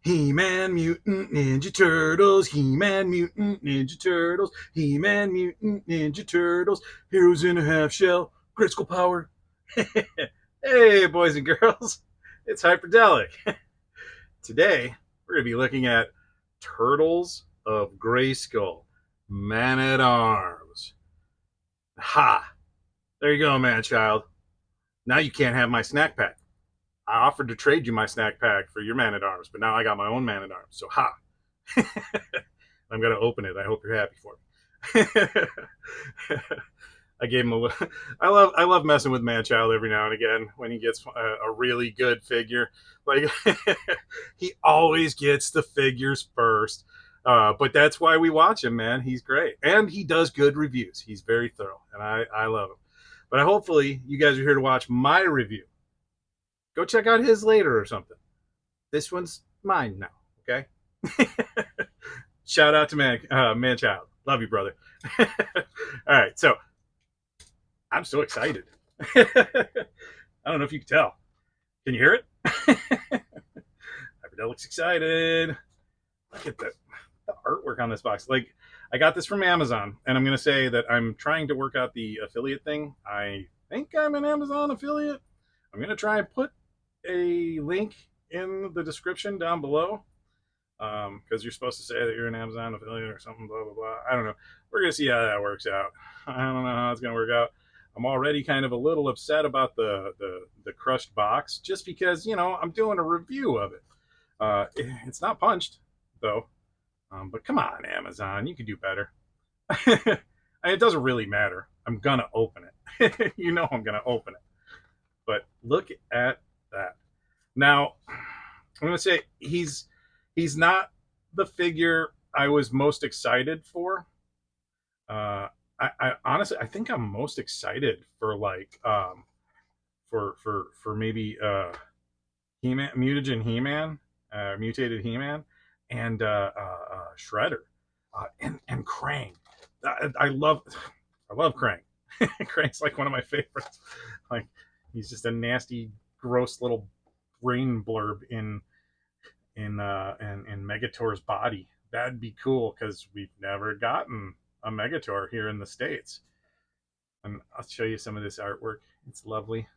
He-Man, Mutant Ninja Turtles, He-Man, Mutant Ninja Turtles, He-Man, Mutant Ninja Turtles, Heroes in a Half Shell, Grayskull power. Hey, boys and girls, it's Hyperdellic. Today, we're going to be looking at Turtles of Grayskull, Man-at-Arms. Ha! There you go, man-child. Now you can't have my snack pack. I offered to trade you my snack pack for your Man-at-Arms, but now I got my own Man-at-Arms. So, ha! I'm going to open it. I hope you're happy for me. I gave him a. I love messing with Manchild every now and again when he gets a really good figure. Like he always gets the figures first, but that's why we watch him, man. He's great, and he does good reviews. He's very thorough, and I love him. But hopefully, you guys are here to watch my review. Go check out his later or something. This one's mine now. Okay. Shout out to Manchild. Love you, brother. All right, so I'm so excited. I don't know if you can tell. Can you hear it? Hyperdellic's excited. Look at the artwork on this box. Like, I got this from Amazon, and I'm going to say that I'm trying to work out the affiliate thing. I think I'm an Amazon affiliate. I'm going to try and put a link in the description down below because you're supposed to say that you're an Amazon affiliate or something, blah, blah, blah. I don't know. We're going to see how that works out. I don't know how it's going to work out. I'm already kind of a little upset about the crushed box just because, you know, I'm doing a review of it. It's not punched, though. But come on, Amazon. You can do better. It doesn't really matter. I'm going to open it. You know I'm going to open it. But look at that. Now, I'm going to say he's not the figure I was most excited for. I honestly, I think I'm most excited for like for maybe He-Man, mutagen He-Man, mutated He-Man, and Shredder, and Krang. I love Krang. Krang's like one of my favorites. Like he's just a nasty, gross little brain blurb in Megator's body. That'd be cool because we've never gotten a Megator here in the States. And I'll show you some of this artwork. It's lovely.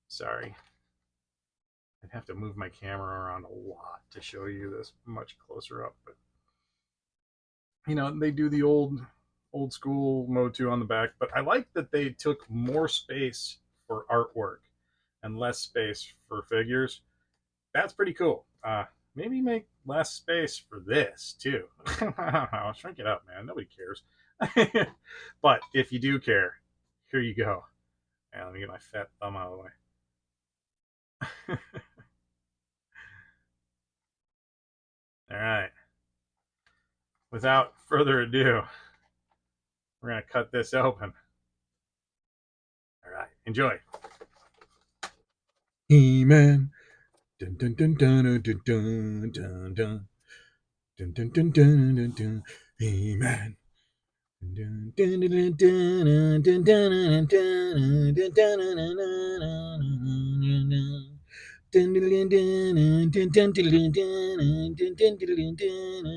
Sorry. I'd have to move my camera around a lot to show you this much closer up. But, you know, they do the old school Motu on the back. But I like that they took more space for artwork and less space for figures. That's pretty cool. Maybe make less space for this too. I'll shrink it up, man. Nobody cares. But if you do care, here you go. And let me get my fat thumb out of the way. All right. Without further ado, we're going to cut this open. All right. Enjoy. He-Man. Dun dun dun dun dun dun dun dun. Dun dun dun dun dun dun. He-Man. He-Man. Dun dun dun dun dun dun dun dun dun dun dun dun dun.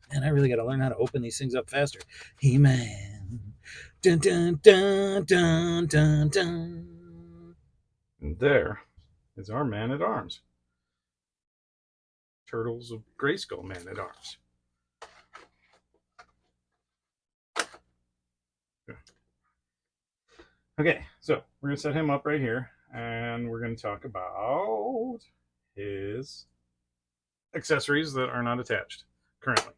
Man, I really got to learn how to open these things up faster. He-Man. Dun, dun, dun, dun, dun, dun. And there is our Man-at-Arms. Turtles of Grayskull Man-at-Arms. Okay, so we're going to set him up right here, and we're going to talk about his accessories that are not attached currently.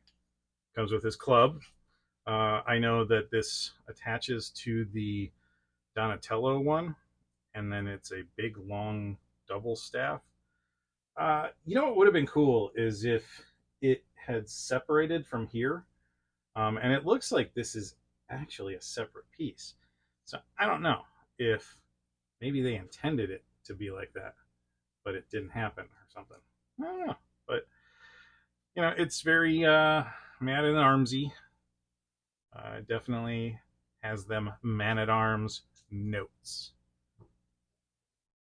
Comes with his club. I know that this attaches to the Donatello one, and then it's a big, long double staff. You know what would have been cool is if it had separated from here, and it looks like this is actually a separate piece. So I don't know if maybe they intended it to be like that, but it didn't happen or something. I don't know, but it's very Man at Armsy. Definitely has them Man at Arms notes.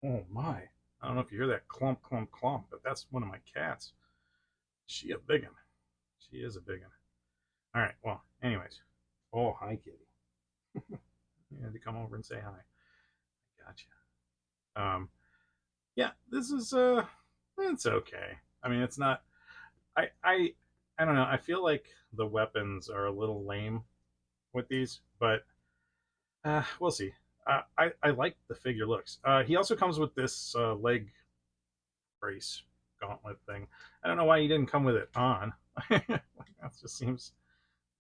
Oh my! I don't know if you hear that clump, clump, clump, but that's one of my cats. She a big one. She is a big one. All right. Well, anyways. Oh, hi, kitty. You had to come over and say hi. Gotcha. Yeah, this is it's okay. I mean, it's not. I don't know. I feel like the weapons are a little lame with these, but we'll see. I like the figure looks. He also comes with this leg brace gauntlet thing. I don't know why he didn't come with it on. That just seems.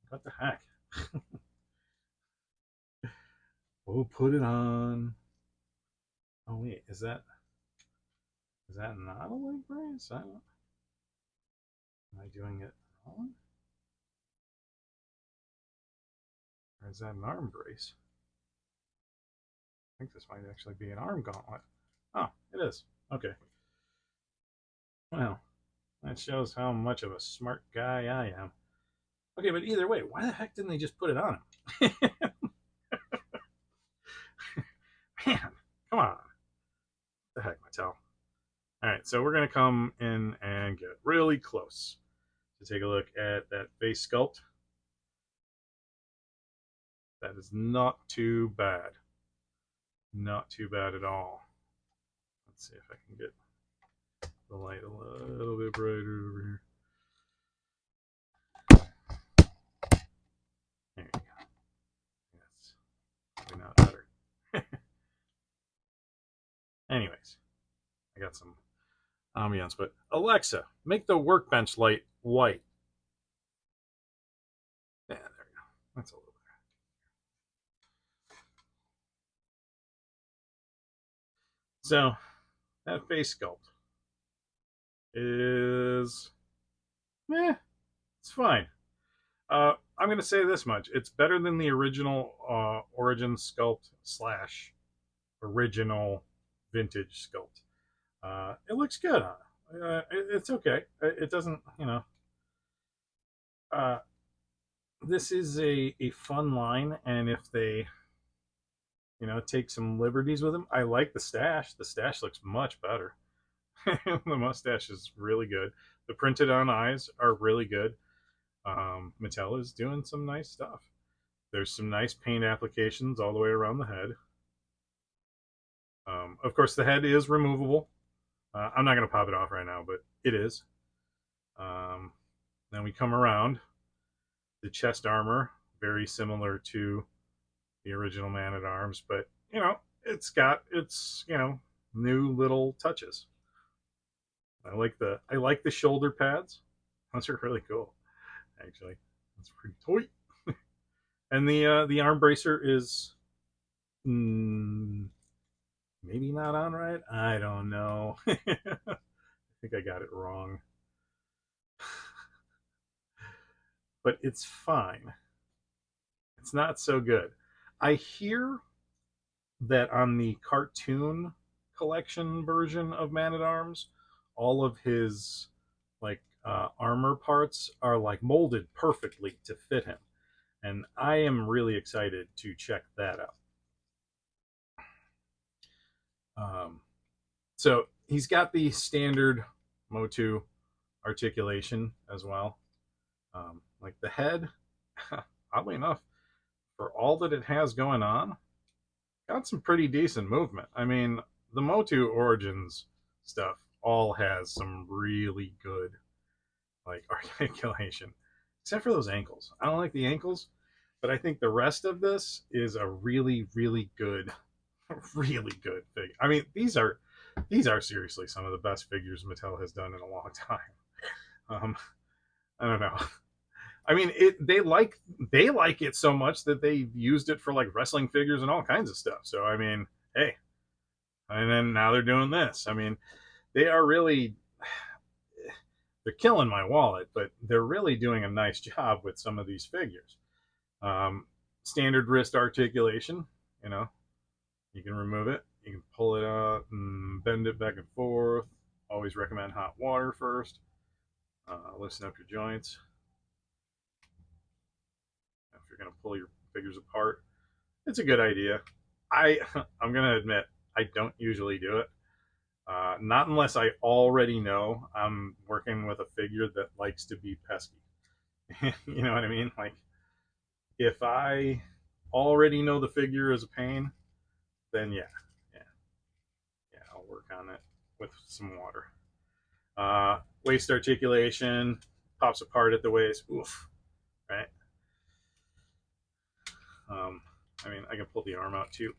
What the heck? Oh, put it on. Oh wait, is that not a leg brace? Am I doing it wrong? Or is that an arm brace? I think this might actually be an arm gauntlet. Oh, it is. Okay. Well, that shows how much of a smart guy I am. Okay, but either way, why the heck didn't they just put it on him? Man, come on. What the heck, Mattel? Alright, so we're going to come in and get really close to take a look at that face sculpt. That is not too bad. Not too bad at all. Let's see if I can get the light a little bit brighter over here. There you go. Yes. Probably not better. Anyways, I got some ambiance, but Alexa, make the workbench light white. Yeah, there we go. That's a little better. So, that face sculpt is, it's fine. I'm going to say this much: it's better than the original Origin sculpt / original vintage sculpt. It looks good. It's okay. It doesn't, this is a fun line, and if they, take some liberties with them, I like the stash. The stash looks much better. The mustache is really good. The printed on eyes are really good. Mattel is doing some nice stuff. There's some nice paint applications all the way around the head. Of course, the head is removable. I'm not going to pop it off right now, but it is. Then we come around. The chest armor, very similar to the original Man at Arms, but it's got its new little touches. I like the shoulder pads. Those are really cool. Actually, that's pretty toy. And the arm bracer is maybe not on right. I don't know. I think I got it wrong. But it's fine. It's not so good. I hear that on the cartoon collection version of Man at Arms, all of his armor parts are molded perfectly to fit him, and I am really excited to check that out. So he's got the standard Motu articulation as well. Like the head, oddly enough, for all that it has going on, got some pretty decent movement. I mean, the Motu Origins stuff all has some really good articulation, except for those ankles. I don't like the ankles, but I think the rest of this is a really, really good, really good figure. I mean, these are seriously some of the best figures Mattel has done in a long time. I don't know. I mean, they like it so much that they used it for wrestling figures and all kinds of stuff. So I mean, hey, and then now they're doing this. I mean, they are really. they're killing my wallet, but they're really doing a nice job with some of these figures. Standard wrist articulation, you know, you can remove it, you can pull it out and bend it back and forth. Always recommend hot water first. Loosen up your joints. If you're going to pull your figures apart, it's a good idea. I'm going to admit, I don't usually do it. Not unless I already know I'm working with a figure that likes to be pesky. You know what I mean? Like, if I already know the figure is a pain, then yeah, I'll work on it with some water. Waist articulation pops apart at the waist. Oof, right? I mean, I can pull the arm out too.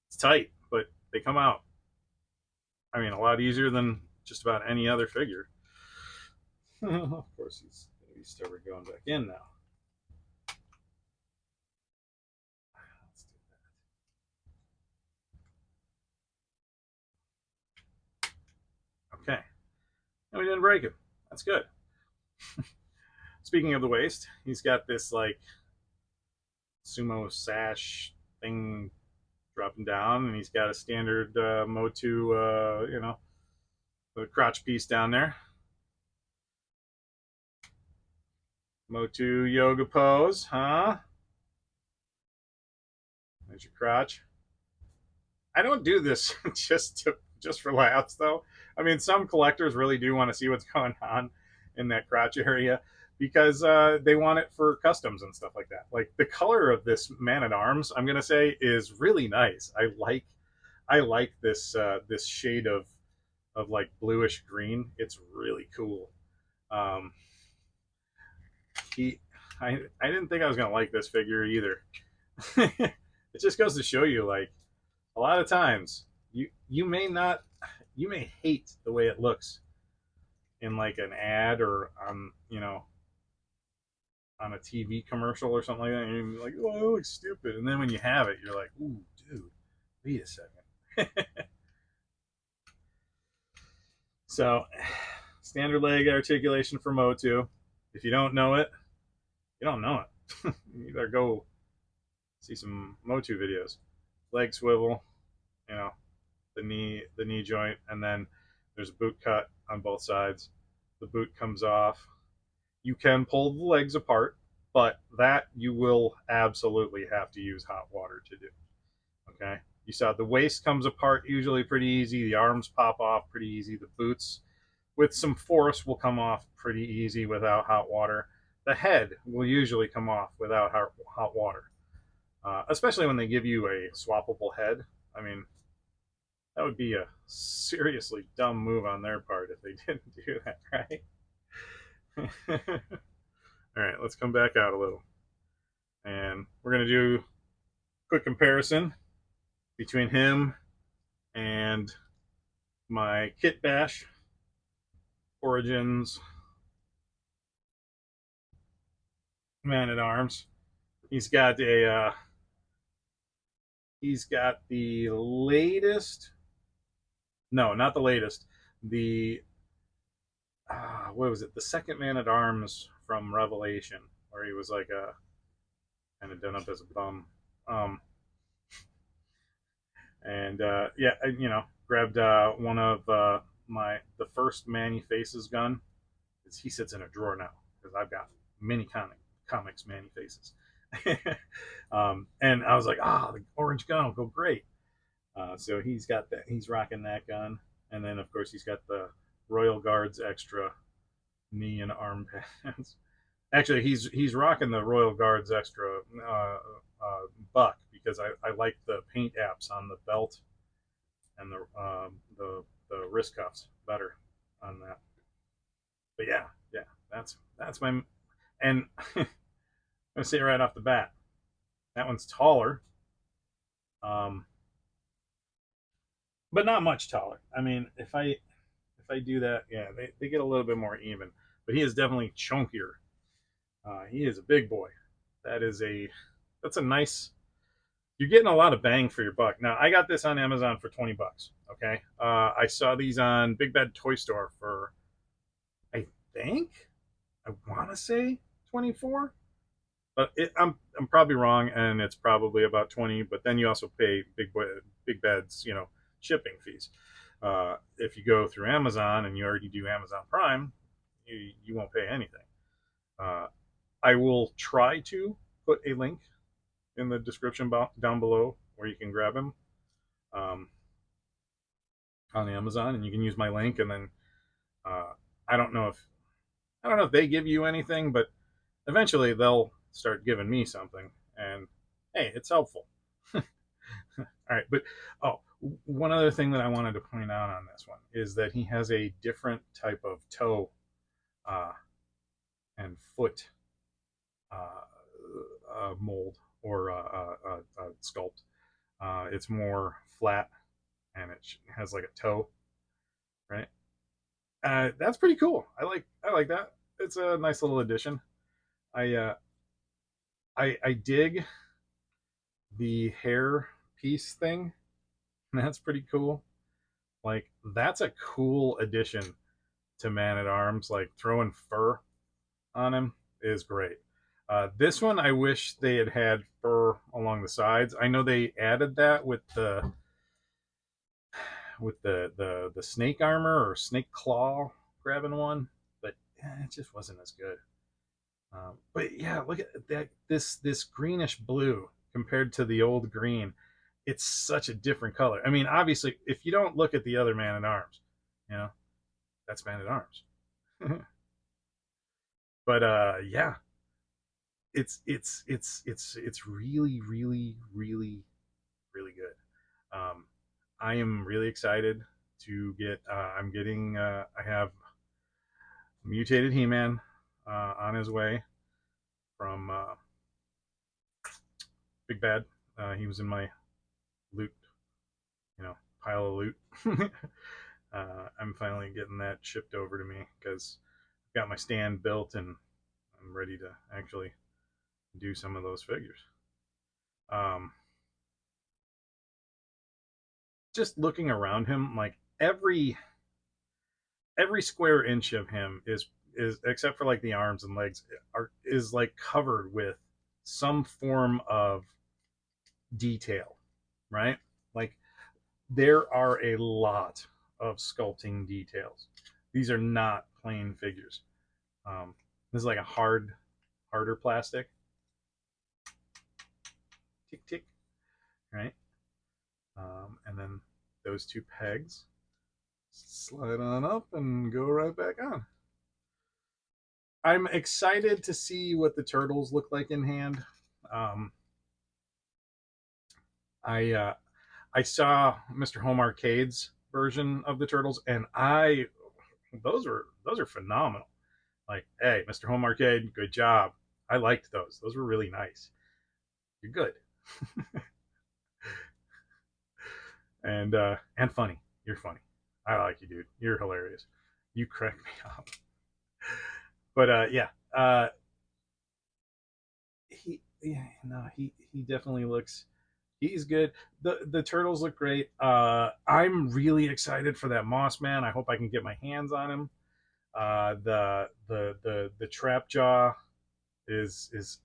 It's tight, but they come out. I mean, a lot easier than just about any other figure. Of course, he's going to be stubborn going back in now. Let's do that. Okay. And we didn't break him. That's good. Speaking of the waist, he's got this like sumo sash thing dropping down, and he's got a standard Motu, the crotch piece down there. Motu yoga pose, huh? There's your crotch. I don't do this just for laughs, though. I mean, some collectors really do want to see what's going on in that crotch area because they want it for customs and stuff like that. Like the color of this Man at Arms, I'm gonna say, is really nice. I like this shade of like bluish green. It's really cool. Um, I didn't think I was gonna like this figure either. It just goes to show you, like, a lot of times you may not, you may hate the way it looks in like an ad or on on a TV commercial or something like that, and you're like, oh, it looks stupid, and then when you have it, you're like, ooh, dude, wait a second. So, standard leg articulation for Motu. If you don't know it, you don't know it. You better go see some Motu videos. Leg swivel, you know, the knee joint, and then there's a boot cut on both sides. The boot comes off. You can pull the legs apart, but that you will absolutely have to use hot water to do. Okay? You saw the waist comes apart usually pretty easy. The arms pop off pretty easy. The boots, with some force, will come off pretty easy without hot water. The head will usually come off without hot water, especially when they give you a swappable head. I mean, that would be a seriously dumb move on their part if they didn't do that, right? All right, let's come back out a little. And we're going to do a quick comparison between him and my Kit Bash Origins Man at Arms. He's got the latest. No, not the latest. The what was it? The second Man at Arms from Revelation, where he was like a kind of done up as a bum. Yeah, grabbed one of the first Manny Faces gun. He sits in a drawer now because I've got many comics Manny Faces. And I was like, the orange gun will go great. So he's got that. He's rocking that gun, and then of course he's got the Royal Guards extra knee and arm pads. Actually, he's rocking the Royal Guards extra buck because I like the paint apps on the belt and the wrist cuffs better on that. But yeah, that's my, and I'm gonna say right off the bat, that one's taller, but not much taller. I mean, if I do that, yeah, they get a little bit more even. But he is definitely chunkier. He is a big boy. That's a nice. you're getting a lot of bang for your buck. Now, I got this on Amazon for 20 bucks. Okay. I saw these on Big Bad Toy Store for, I think, I want to say 24, but I'm probably wrong, and it's probably about 20. But then you also pay Big Bad's, shipping fees. If you go through Amazon and you already do Amazon Prime, you won't pay anything. Uh, I will try to put a link in the description down below where you can grab him um, on Amazon, and you can use my link. And then uh, I don't know if they give you anything, but eventually they'll start giving me something. And hey, it's helpful. All right, but one other thing that I wanted to point out on this one is that he has a different type of toe uh, and foot mold or sculpt. It's more flat and it has like a toe, right? That's pretty cool. I like that. It's a nice little addition. I dig the hair piece thing. That's pretty cool. Like that's a cool addition to Man at Arms. Like throwing fur on him is great. This one, I wish they had fur along the sides. I know they added that with the snake armor or snake claw grabbing one, but it just wasn't as good. But yeah, look at that. This greenish blue compared to the old green, it's such a different color. I mean, obviously, if you don't look at the other Man at Arms, you know that's Man at Arms. But yeah, it's really really good. I am really excited to get. I'm getting. I have mutated He-Man on his way from Big Bad. He was in my loot, pile of loot. I'm finally getting that shipped over to me because I've got my stand built and I'm ready to actually do some of those figures. Um, just looking around him, like every square inch of him is except for like the arms and legs is like covered with some form of detail, right? Like there are a lot of sculpting details. These are not plain figures. This is like a harder plastic. Tick tick, right? And then those two pegs slide on up and go right back on. I'm excited to see what the turtles look like in hand. Um, I saw Mr. Home Arcade's version of the turtles, and those are phenomenal. Like, hey, Mr. Home Arcade, good job. I liked those. Those were really nice. You're good. And funny. You're funny. I like you, dude. You're hilarious. You crack me up. But yeah, he definitely looks. He's good. The turtles look great. I'm really excited for that Moss Man. I hope I can get my hands on him. The trap jaw is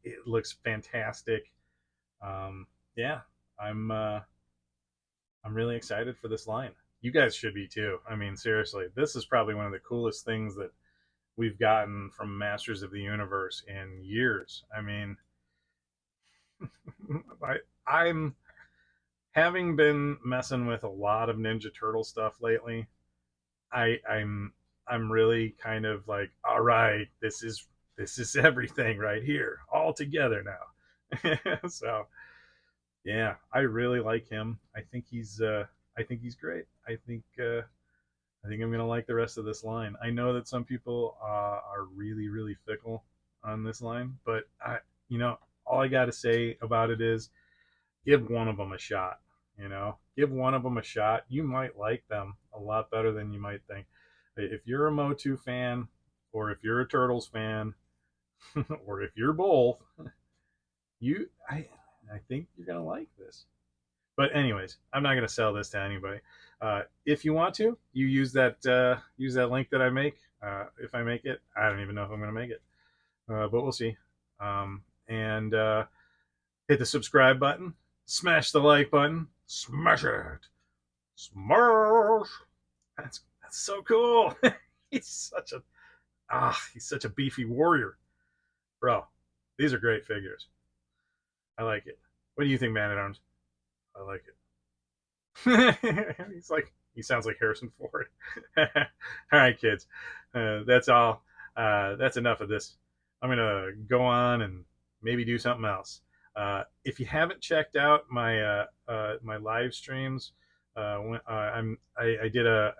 it looks fantastic. Yeah, I'm really excited for this line. You guys should be too. I mean, seriously, this is probably one of the coolest things that we've gotten from Masters of the Universe in years. I mean, I'm having been messing with a lot of Ninja Turtle stuff lately. I'm really kind of like, all right, this is everything right here, all together now. So yeah, I really like him. I think he's great. I think I'm gonna like the rest of this line. I know that some people are really fickle on this line, but all I got to say about it is give one of them a shot. Give one of them a shot. You might like them a lot better than you might think. If you're a Motu fan, or if you're a Turtles fan, or if you're both, you I I think you're gonna like this. But anyways, I'm not gonna sell this to anybody. If you want to, you use that link that I make. If I make it, I don't even know if I'm gonna make it, but we'll see. And hit the subscribe button, smash the like button, smash it, smash. That's so cool. he's such a he's such a beefy warrior, bro. These are great figures. I like it. What do you think, Man at Arms? I like it. He sounds like Harrison Ford. All right, kids. That's all. That's enough of this. I'm gonna go on and maybe do something else. If you haven't checked out my live streams, I did a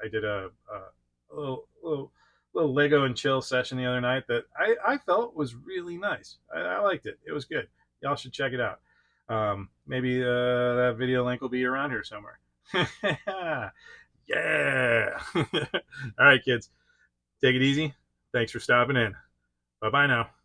little Lego and chill session the other night that I felt was really nice. I liked it. It was good. Y'all should check it out. Maybe that video link will be around here somewhere. Yeah. All right, kids. Take it easy. Thanks for stopping in. Bye bye now.